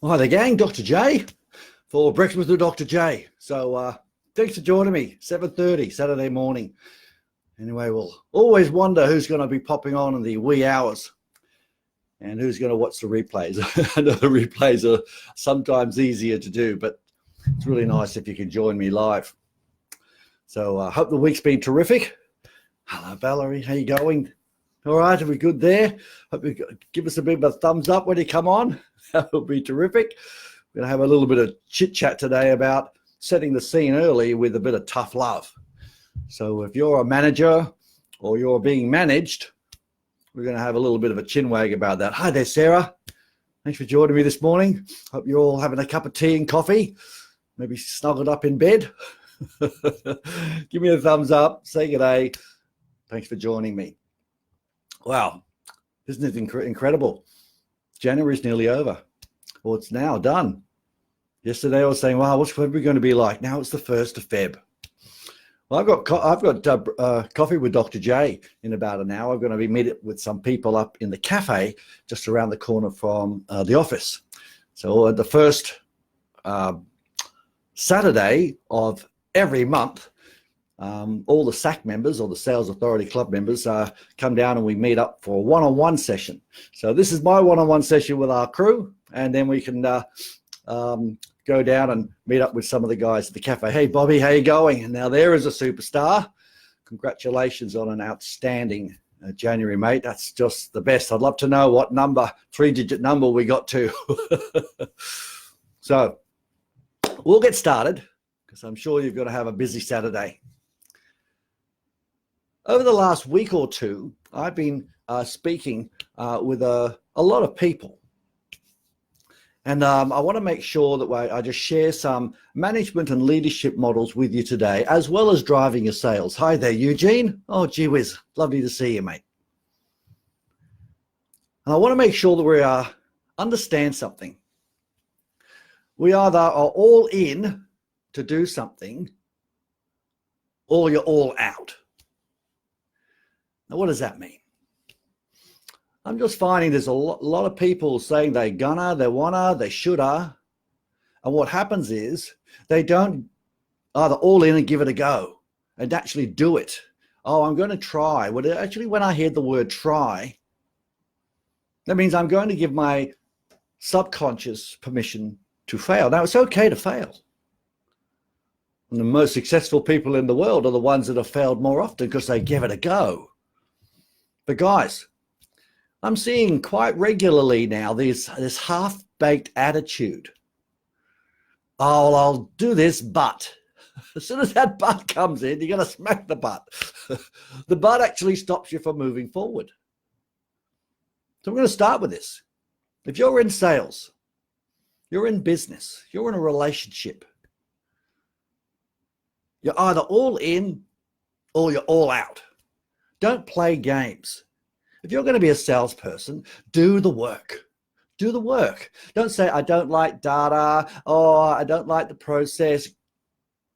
Well, hi there, gang. Dr. J for Breakfast with Dr. J. So thanks for joining me. 7:30 Saturday morning. Anyway, we'll always wonder who's going to be popping on in the wee hours and who's going to watch the replays. I know the replays are sometimes easier to do, but it's really nice if you can join me live. So I hope the week's been terrific. Hello, Valerie. How you going? All right, are we good there? Hope you give us a bit of a thumbs up when you come on. That would be terrific. We're going to have a little bit of chit-chat today about setting the scene early with a bit of tough love. So if you're a manager or you're being managed, we're going to have a little bit of a chinwag about that. Hi there, Sarah. Thanks for joining me this morning. Hope you're all having a cup of tea and coffee, maybe snuggled up in bed. Give me a thumbs up. Say good day. Thanks for joining me. Wow, isn't it incredible? January's nearly over. Well, it's now done. Yesterday I was saying, wow, what's February going to be like? Now it's the 1st of Feb. Well, I've got coffee with Dr. J in about an hour. I'm going to be meeting with some people up in the cafe just around the corner from the office. So the first Saturday of every month, all the SAC members or the Sales Authority Club members come down and we meet up for a one-on-one session. So this is my one-on-one session with our crew, and then we can go down and meet up with some of the guys at the cafe. Hey, Bobby, how you going? And now there is a superstar. Congratulations on an outstanding January, mate. That's just the best. I'd love to know what number, 3-digit number we got to. So we'll get started because I'm sure you're going to have a busy Saturday. Over the last week or two, I've been speaking with a lot of people. And I want to make sure that I just share some management and leadership models with you today, as well as driving your sales. Hi there, Eugene. Oh, gee whiz. Lovely to see you, mate. And I want to make sure that we understand something. We either are all in to do something, or you're all out. Now, what does that mean? I'm just finding there's a lot of people saying they gonna, they wanna, they shoulda. And what happens is they don't either all in and give it a go and actually do it. Oh, I'm going to try. Well, actually, when I hear the word try, that means I'm going to give my subconscious permission to fail. Now, it's okay to fail. And the most successful people in the world are the ones that have failed more often because they give it a go. But guys, I'm seeing quite regularly now this half-baked attitude. Oh, well, I'll do this, but as soon as that but comes in, you're going to smack the but. The but actually stops you from moving forward. So I'm going to start with this. If you're in sales, you're in business, you're in a relationship, you're either all in or you're all out. Don't play games. If you're going to be a salesperson, do the work. Do the work. Don't say, I don't like data, or I don't like the process.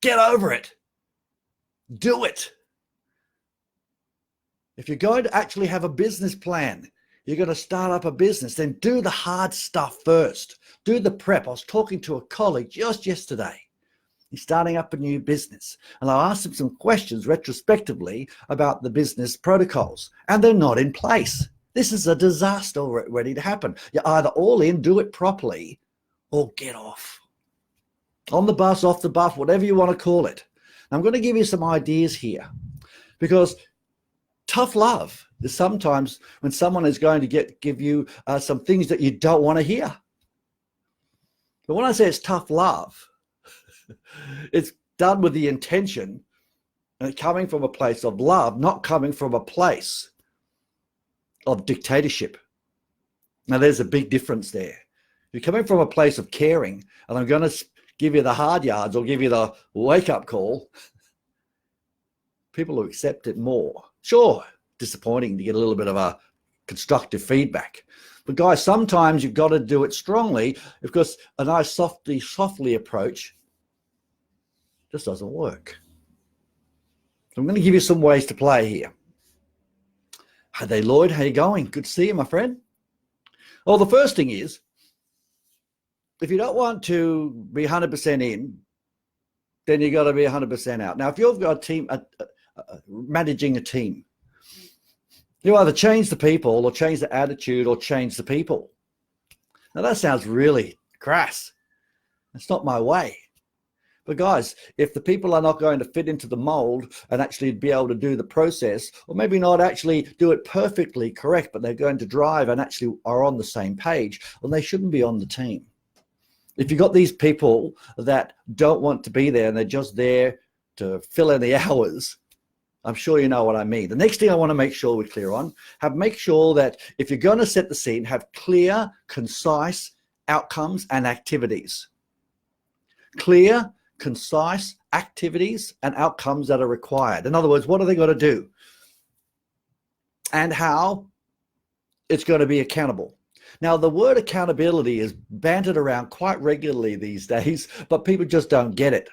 Get over it. Do it. If you're going to actually have a business plan, you're going to start up a business, then do the hard stuff first. Do the prep. I was talking to a colleague just yesterday. He's starting up a new business. And I asked him some questions retrospectively about the business protocols, and they're not in place. This is a disaster ready to happen. You're either all in, do it properly, or get off. On the bus, off the bus, whatever you want to call it. I'm going to give you some ideas here, because tough love is sometimes when someone is going to give you some things that you don't want to hear. But when I say it's tough love, it's done with the intention and coming from a place of love, not coming from a place of dictatorship. Now, there's a big difference there. You're coming from a place of caring, and I'm going to give you the hard yards or give you the wake-up call. People will accept it more. Sure, disappointing to get a little bit of a constructive feedback. But guys, sometimes you've got to do it strongly, because a nice softly approach just doesn't work. So I'm going to give you some ways to play here. Hi there, Lloyd. How you going? Good to see you, my friend. Well, the first thing is if you don't want to be 100% in, then you got to be 100% out. Now, if you've got a team, managing a team, you either change the people or change the attitude or change the people. Now, that sounds really crass. It's not my way. But guys, if the people are not going to fit into the mold and actually be able to do the process, or maybe not actually do it perfectly correct, but they're going to drive and actually are on the same page, well, they shouldn't be on the team. If you've got these people that don't want to be there and they're just there to fill in the hours, I'm sure you know what I mean. The next thing I want to make sure we're clear on, make sure that if you're going to set the scene, have clear, concise outcomes and activities. Clear, concise activities and outcomes that are required. In other words, what are they going to do? And how it's going to be accountable. Now, the word accountability is bantered around quite regularly these days, but people just don't get it.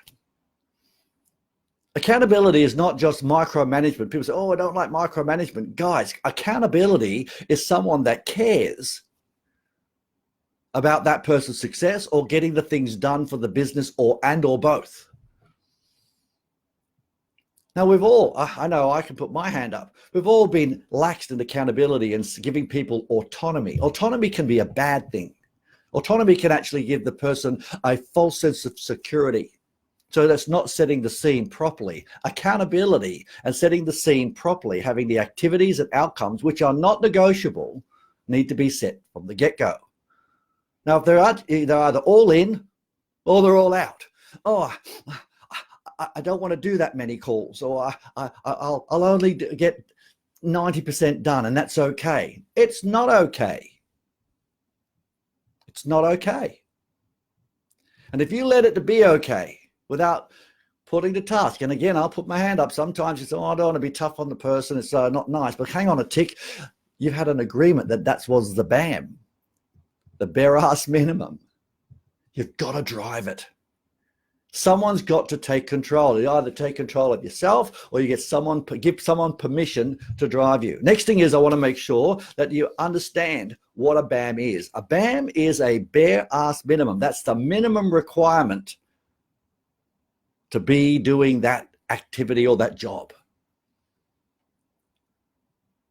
Accountability is not just micromanagement. People say, oh, I don't like micromanagement. Guys, accountability is someone that cares about that person's success or getting the things done for the business or both. Now, we've all, I know I can put my hand up, we've all been laxed in accountability and giving people autonomy. Autonomy can be a bad thing. Autonomy can actually give the person a false sense of security. So that's not setting the scene properly. Accountability and setting the scene properly, having the activities and outcomes, which are not negotiable, need to be set from the get-go. Now, if they're either all in or they're all out. Oh, I don't want to do that many calls, or I'll only get 90% done, and that's okay. It's not okay. It's not okay. And if you let it to be okay without putting the task, and again, I'll put my hand up. Sometimes you say, oh, I don't want to be tough on the person. It's not nice. But hang on a tick. You've had an agreement that was the BAM, the bare ass minimum. You've got to drive it. Someone's got to take control. You either take control of yourself or you give someone permission to drive you. Next thing is I want to make sure that you understand what a BAM is. A BAM is a bare ass minimum. That's the minimum requirement to be doing that activity or that job.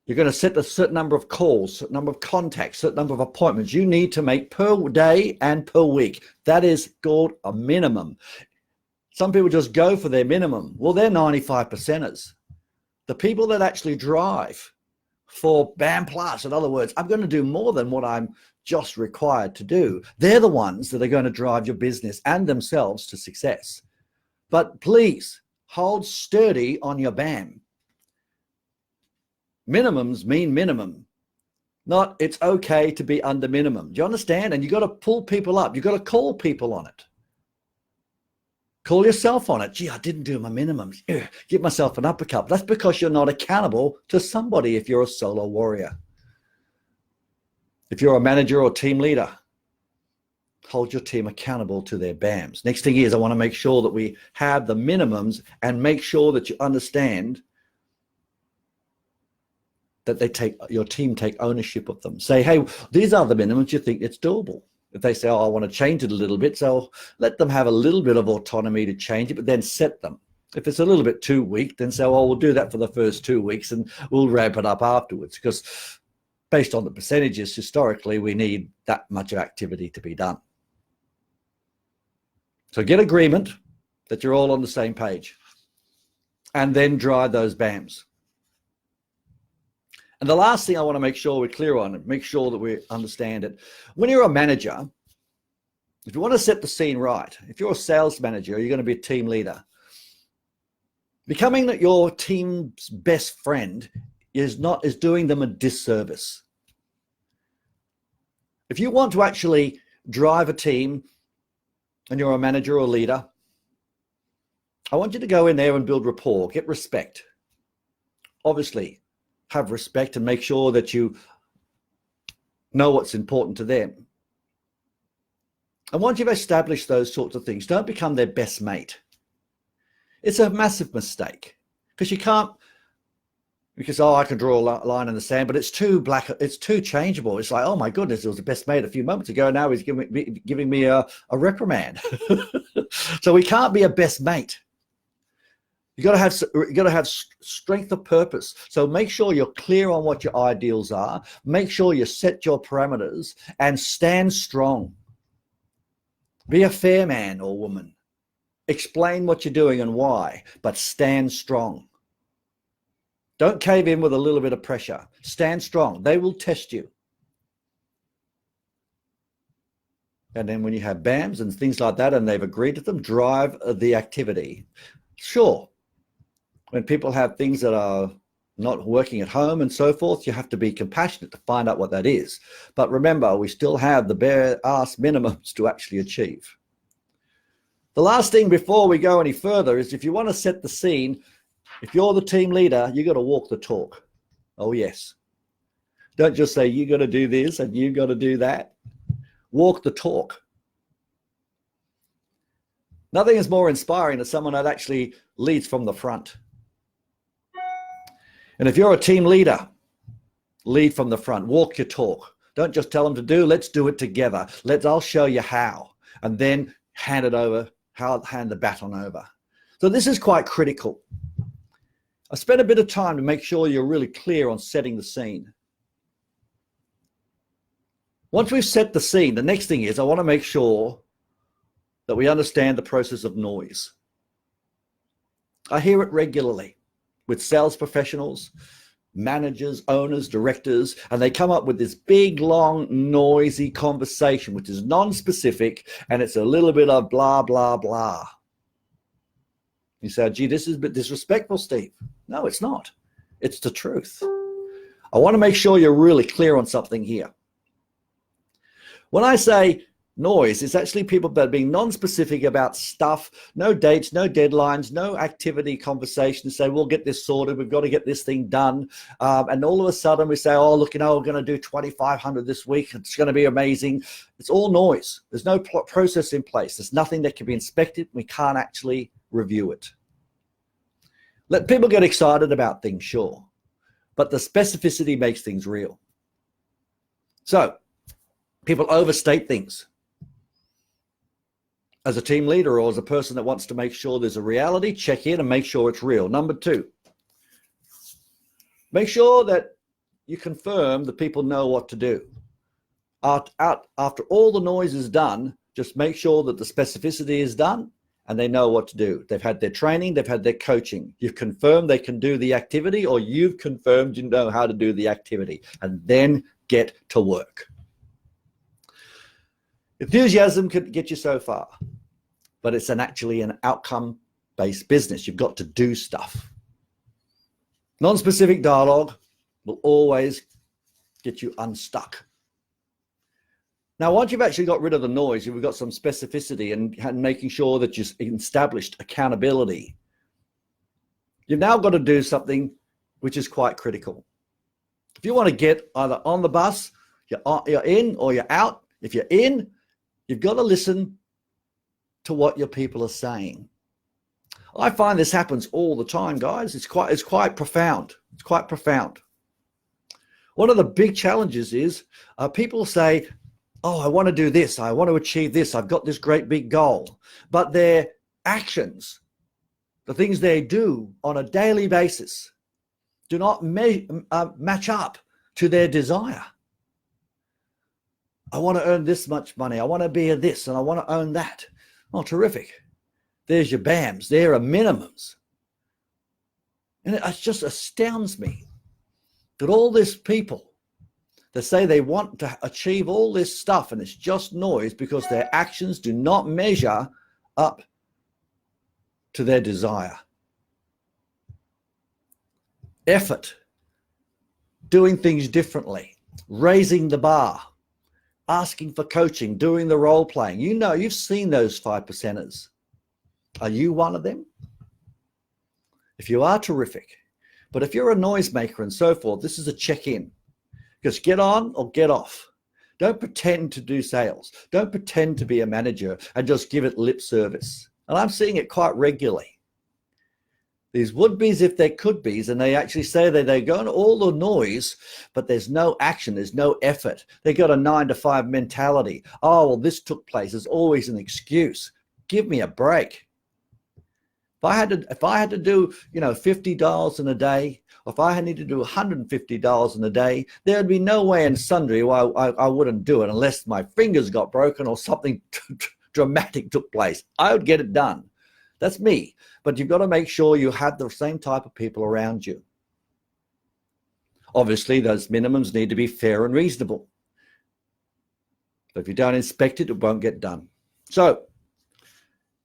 You're going to set a certain number of calls, certain number of contacts, certain number of appointments you need to make per day and per week. That is called a minimum. Some people just go for their minimum. Well, they're 95%ers. The people that actually drive for BAM Plus, in other words, I'm going to do more than what I'm just required to do. They're the ones that are going to drive your business and themselves to success. But please hold sturdy on your BAM. Minimums mean minimum, not it's okay to be under minimum. Do you understand? And you got to pull people up. You got to call people on it. Call yourself on it. Gee, I didn't do my minimums. Give myself an uppercut. That's because you're not accountable to somebody if you're a solo warrior. If you're a manager or team leader, hold your team accountable to their BAMs. Next thing is I want to make sure that we have the minimums and make sure that you understand that your team take ownership of them. Say, hey, these are the minimums. You think it's doable. If they say, oh, I want to change it a little bit, so let them have a little bit of autonomy to change it, but then set them. If it's a little bit too weak, then say, well, we'll do that for the first 2 weeks and we'll ramp it up afterwards, because based on the percentages, historically, we need that much activity to be done. So get agreement that you're all on the same page and then drive those BAMs. And the last thing I want to make sure we're clear on and make sure that we understand it. When you're a manager, if you want to set the scene right, if you're a sales manager, you're going to be a team leader. Becoming your team's best friend is doing them a disservice. If you want to actually drive a team and you're a manager or leader, I want you to go in there and build rapport, get respect. Obviously, have respect and make sure that you know what's important to them. And once you've established those sorts of things, don't become their best mate. It's a massive mistake because you can't Because, oh, I can draw a line in the sand, but it's too black. It's too changeable. It's like, oh my goodness, it was the best mate a few moments ago. Now he's giving me a reprimand. So we can't be a best mate. You got to have strength of purpose. So make sure you're clear on what your ideals are. Make sure you set your parameters and stand strong. Be a fair man or woman. Explain what you're doing and why, but stand strong. Don't cave in with a little bit of pressure. Stand strong. They will test you. And then when you have BAMs and things like that, and they've agreed to them, drive the activity. Sure, when people have things that are not working at home and so forth, you have to be compassionate to find out what that is. But remember, we still have the bare ass minimums to actually achieve. The last thing before we go any further is, if you want to set the scene, if you're the team leader, you got to walk the talk. Oh, yes. Don't just say, you got to do this and you got to do that. Walk the talk. Nothing is more inspiring than someone that actually leads from the front. And if you're a team leader, lead from the front. Walk your talk. Don't just tell them to do. Let's do it together. I'll show you how. And then hand it over. Hand the baton over. So this is quite critical. I spent a bit of time to make sure you're really clear on setting the scene. Once we've set the scene, the next thing is I want to make sure that we understand the process of noise. I hear it regularly with sales professionals, managers, owners, directors, and they come up with this big, long, noisy conversation, which is non-specific, and it's a little bit of blah, blah, blah. You say, gee, this is a bit disrespectful, Steve. No, it's not. It's the truth. I want to make sure you're really clear on something here. When I say noise, it's actually people that are being non-specific about stuff, no dates, no deadlines, no activity conversations. Say, we'll get this sorted. We've got to get this thing done. And all of a sudden we say, oh, look, we're going to do 2,500 this week. It's going to be amazing. It's all noise. There's no process in place. There's nothing that can be inspected. We can't actually review it. Let people get excited about things, sure, but the specificity makes things real. So people overstate things. As a team leader or as a person that wants to make sure there's a reality, check in and make sure it's real. Number two, make sure that you confirm that people know what to do. After all the noise is done, just make sure that the specificity is done and they know what to do. They've had their training, they've had their coaching. You've confirmed they can do the activity, or you've confirmed you know how to do the activity, and then get to work. Enthusiasm could get you so far, but it's actually an outcome-based business. You've got to do stuff. Non-specific dialogue will always get you unstuck. Now, once you've actually got rid of the noise, you've got some specificity and making sure that you've established accountability, you've now got to do something which is quite critical. If you want to get either on the bus, you're in or you're out. If you're in, you've got to listen to what your people are saying. I find this happens all the time, guys. It's quite profound. It's quite profound. One of the big challenges is people say, oh, I want to do this. I want to achieve this. I've got this great big goal. But their actions, the things they do on a daily basis, do not match up to their desire. I want to earn this much money. I want to be a this and I want to own that. Oh, terrific. There's your BAMs. There are minimums. And it just astounds me that all these people that say they want to achieve all this stuff and it's just noise because their actions do not measure up to their desire. Effort, doing things differently, raising the bar, asking for coaching, doing the role playing. You know, you've seen those 5%ers. Are you one of them? If you are, terrific. But if you're a noisemaker and so forth, this is a check-in. Just get on or get off. Don't pretend to do sales. Don't pretend to be a manager and just give it lip service. And I'm seeing it quite regularly. These would-be's if there could-be's, and they actually say that they're going to all the noise, but there's no action, there's no effort. They got a 9-to-5 mentality. Oh, well, this took place. There's always an excuse. Give me a break. If I had to do, $50 in a day, or if I needed to do $150 in a day, there would be no way in sundry why I wouldn't do it unless my fingers got broken or something dramatic took place. I would get it done. That's me. But you've got to make sure you have the same type of people around you. Obviously, those minimums need to be fair and reasonable. But if you don't inspect it, it won't get done. So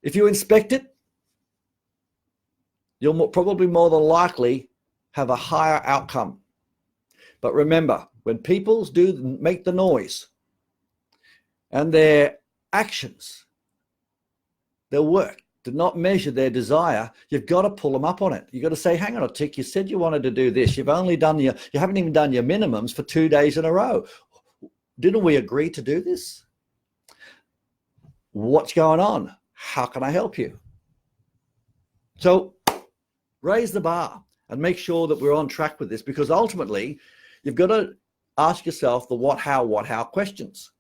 if you inspect it, you'll probably more than likely have a higher outcome. But remember, when people do make the noise and their actions, their work, do not measure their desire, you've got to pull them up on it. You've got to say, hang on a tick, you said you wanted to do this. You haven't even done your minimums for 2 days in a row. Didn't we agree to do this? What's going on? How can I help you? So raise the bar and make sure that we're on track with this, because ultimately you've got to ask yourself the what, how questions.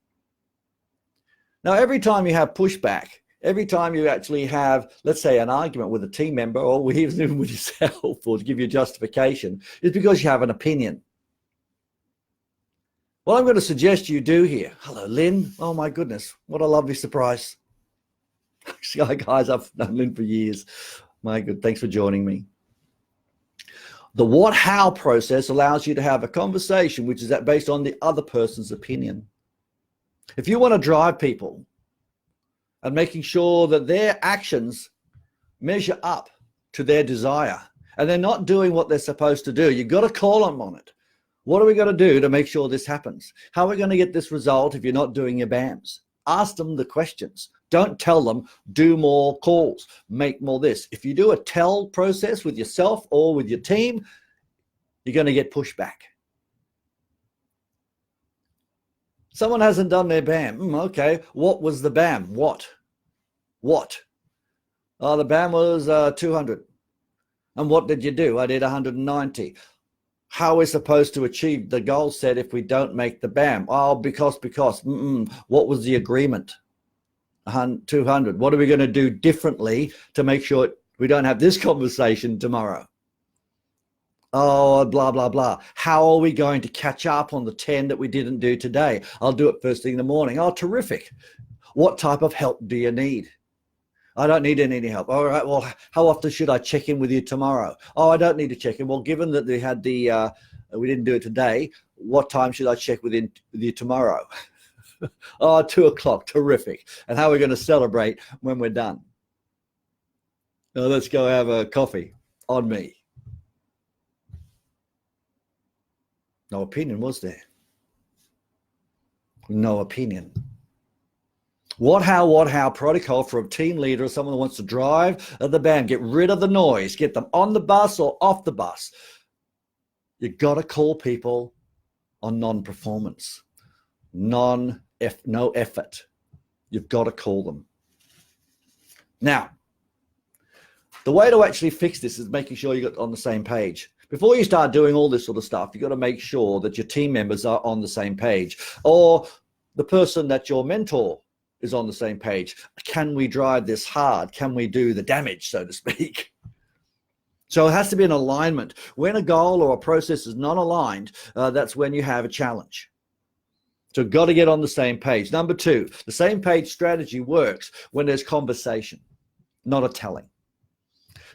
Now, every time you have pushback, every time you actually have, let's say, an argument with a team member or even with yourself, or to give you justification, is because you have an opinion. What I'm going to suggest you do here. Hello, Lynn. Oh, my goodness. What a lovely surprise. Guys, I've known Lynn for years. My good. Thanks for joining me. The what, how process allows you to have a conversation which is based on the other person's opinion. If you want to drive people, and making sure that their actions measure up to their desire and they're not doing what they're supposed to do, you've got to call them on it. What are we going to do to make sure this happens? How are we going to get this result if you're not doing your BAMs? Ask them the questions. Don't tell them, do more calls, make more this. If you do a tell process with yourself or with your team, you're going to get pushback. Someone hasn't done their BAM. Okay, what was the BAM? What? Oh, the BAM was 200. And what did you do? I did 190. How are we supposed to achieve the goal set if we don't make the BAM? Oh, because. What was the agreement? 200. What are we going to do differently to make sure we don't have this conversation tomorrow? Oh, blah, blah, blah. How are we going to catch up on the 10 that we didn't do today? I'll do it first thing in the morning. Oh, terrific. What type of help do you need? I don't need any help. All right, well, how often should I check in with you tomorrow? Oh, I don't need to check in. Well, given that we had we didn't do it today, what time should I check with you tomorrow? Oh, 2 o'clock. Terrific. And how are we going to celebrate when we're done? Oh, let's go have a coffee on me. No opinion, was there? No opinion. What, how protocol for a team leader or someone who wants to drive the BAM, get rid of the noise, get them on the bus or off the bus. You've got to call people on non-performance, no effort. You've got to call them. Now, the way to actually fix this is making sure you get on the same page. Before you start doing all this sort of stuff, you've got to make sure that your team members are on the same page, or the person that your mentor is on the same page. Can we drive this hard? Can we do the damage, so to speak? So it has to be an alignment. When a goal or a process is not aligned, that's when you have a challenge. So got to get on the same page. Number 2, the same page strategy works when there's conversation, not a telling.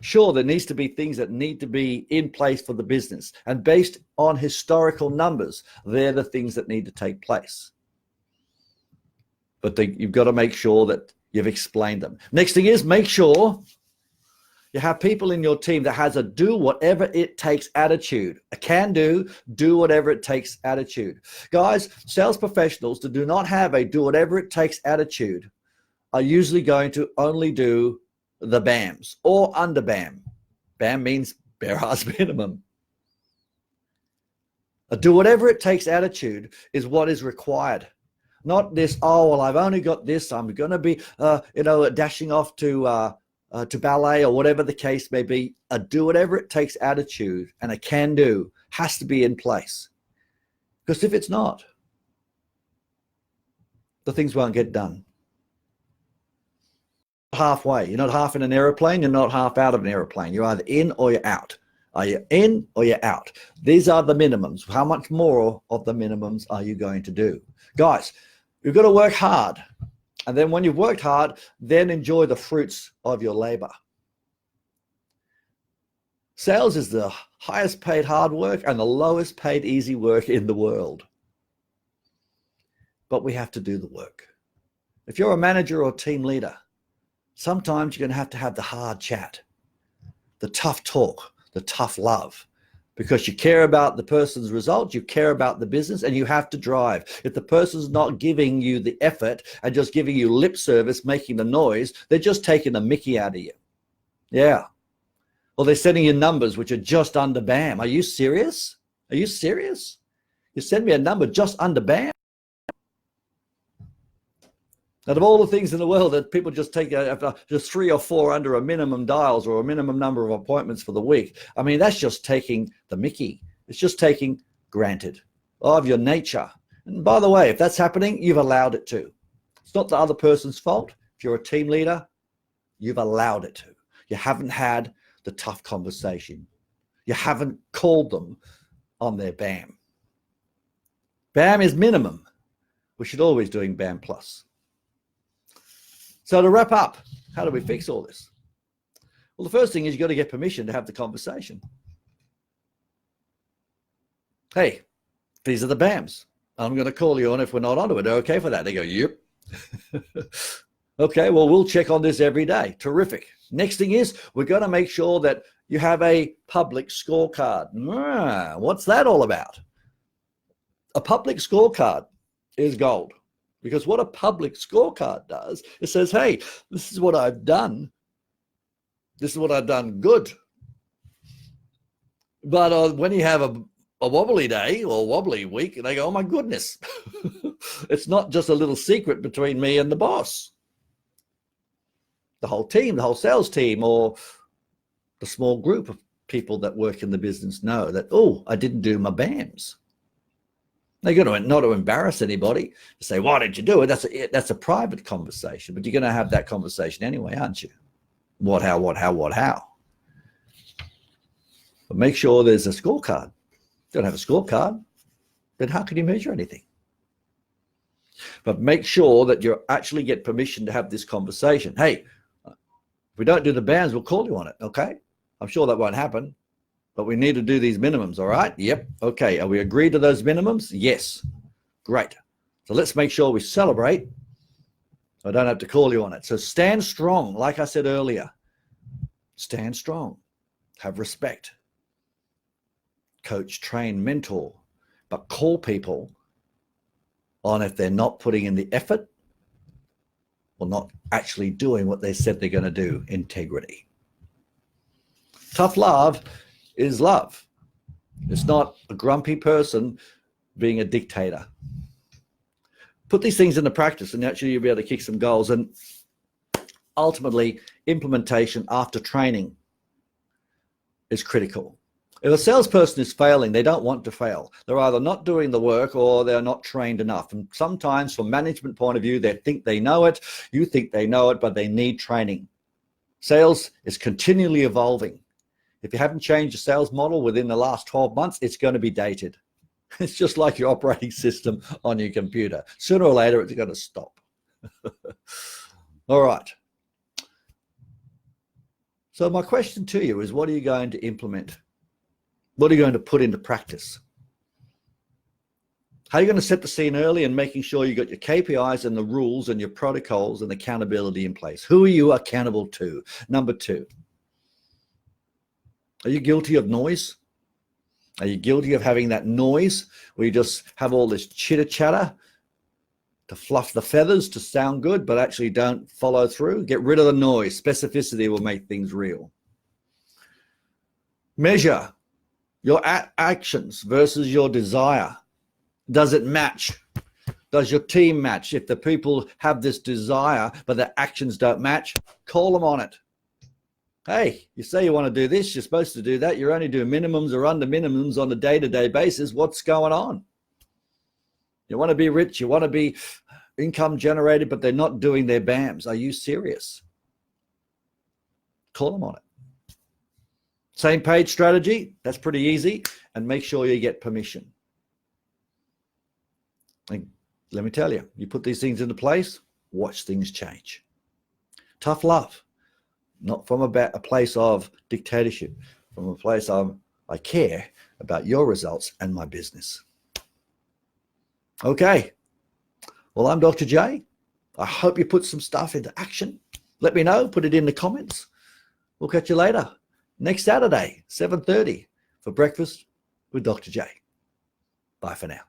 Sure, there needs to be things that need to be in place for the business, and based on historical numbers, they're the things that need to take place. But you've got to make sure that you've explained them. Next thing is, make sure you have people in your team that has a do whatever it takes attitude, a can do whatever it takes attitude. Guys, sales professionals that do not have a do whatever it takes attitude are usually going to only do the BAMs or under BAM. BAM means bare ass minimum. A do whatever it takes attitude is what is required. Not this, oh, well, I've only got this. I'm going to be, dashing off to to ballet or whatever the case may be, a do whatever it takes attitude and a can do has to be in place. Because if it's not, the things won't get done. Halfway. You're not half in an aeroplane. You're not half out of an aeroplane. You're either in or you're out. Are you in or you're out? These are the minimums. How much more of the minimums are you going to do? Guys, you've got to work hard. And then when you've worked hard, then enjoy the fruits of your labor. Sales is the highest paid hard work and the lowest paid easy work in the world. But we have to do the work. If you're a manager or team leader, sometimes you're going to have the hard chat, the tough talk, the tough love, because you care about the person's results, you care about the business, and you have to drive. If the person's not giving you the effort and just giving you lip service, making the noise, they're just taking the mickey out of you. Yeah. Or they're sending you numbers which are just under BAM. Are you serious? Are you serious? You send me a number just under BAM? Out of all the things in the world that people just take just 3 or 4 under a minimum dials or a minimum number of appointments for the week, I mean, that's just taking the mickey. It's just taking granted of your nature. And by the way, if that's happening, you've allowed it to. It's not the other person's fault. If you're a team leader, you've allowed it to. You haven't had the tough conversation. You haven't called them on their BAM. BAM is minimum. We should always doing BAM plus. So to wrap up, how do we fix all this? Well, the first thing is you've got to get permission to have the conversation. Hey, these are the BAMs. I'm going to call you on if we're not onto it. Are okay for that? They go, yep. Okay, well, we'll check on this every day. Terrific. Next thing is we're going to make sure that you have a public scorecard. What's that all about? A public scorecard is gold. Because what a public scorecard does, it says, hey, this is what I've done. This is what I've done good. But when you have a wobbly day or wobbly week, they go, oh, my goodness. It's not just a little secret between me and the boss. The whole team, the whole sales team, or the small group of people that work in the business know that, oh, I didn't do my BAMs. They're going to not to embarrass anybody to say, why did you do it? That's a private conversation, but you're going to have that conversation anyway, aren't you? What, how, how? But make sure there's a scorecard. Don't have a scorecard, then how can you measure anything? But make sure that you actually get permission to have this conversation. Hey, if we don't do the BAMs, we'll call you on it, okay? I'm sure that won't happen. But we need to do these minimums, all right? Yep. Okay. Are we agreed to those minimums? Yes. Great. So let's make sure we celebrate. I don't have to call you on it. So stand strong. Like I said earlier, stand strong. Have respect. Coach, train, mentor. But call people on if they're not putting in the effort or not actually doing what they said they're going to do. Integrity. Tough love is love. It's not a grumpy person being a dictator. Put these things into practice and actually you'll be able to kick some goals. And ultimately, implementation after training is critical. If a salesperson is failing, they don't want to fail. They're either not doing the work or they're not trained enough. And sometimes from management point of view, they think they know it. You think they know it, but they need training. Sales is continually evolving. If you haven't changed your sales model within the last 12 months, it's going to be dated. It's just like your operating system on your computer. Sooner or later, it's going to stop. All right. So my question to you is, what are you going to implement? What are you going to put into practice? How are you going to set the scene early and making sure you got your KPIs and the rules and your protocols and accountability in place? Who are you accountable to? Number 2. Are you guilty of noise? Are you guilty of having that noise where you just have all this chitter chatter to fluff the feathers to sound good, but actually don't follow through? Get rid of the noise. Specificity will make things real. Measure your actions versus your desire. Does it match? Does your team match? If the people have this desire, but their actions don't match, call them on it. Hey, you say you want to do this, you're supposed to do that. You're only doing minimums or under minimums on a day-to-day basis. What's going on? You want to be rich, you want to be income generated, but they're not doing their BAMs. Are you serious? Call them on it. Same page strategy, that's pretty easy, and make sure you get permission. And let me tell you, you put these things into place, watch things change. Tough love, not from a place of dictatorship, from a place of I care about your results and my business. Okay, well, I'm Dr. J. I hope you put some stuff into action. Let me know, put it in the comments. We'll catch you later. Next Saturday, 7:30 for breakfast with Dr. J. Bye for now.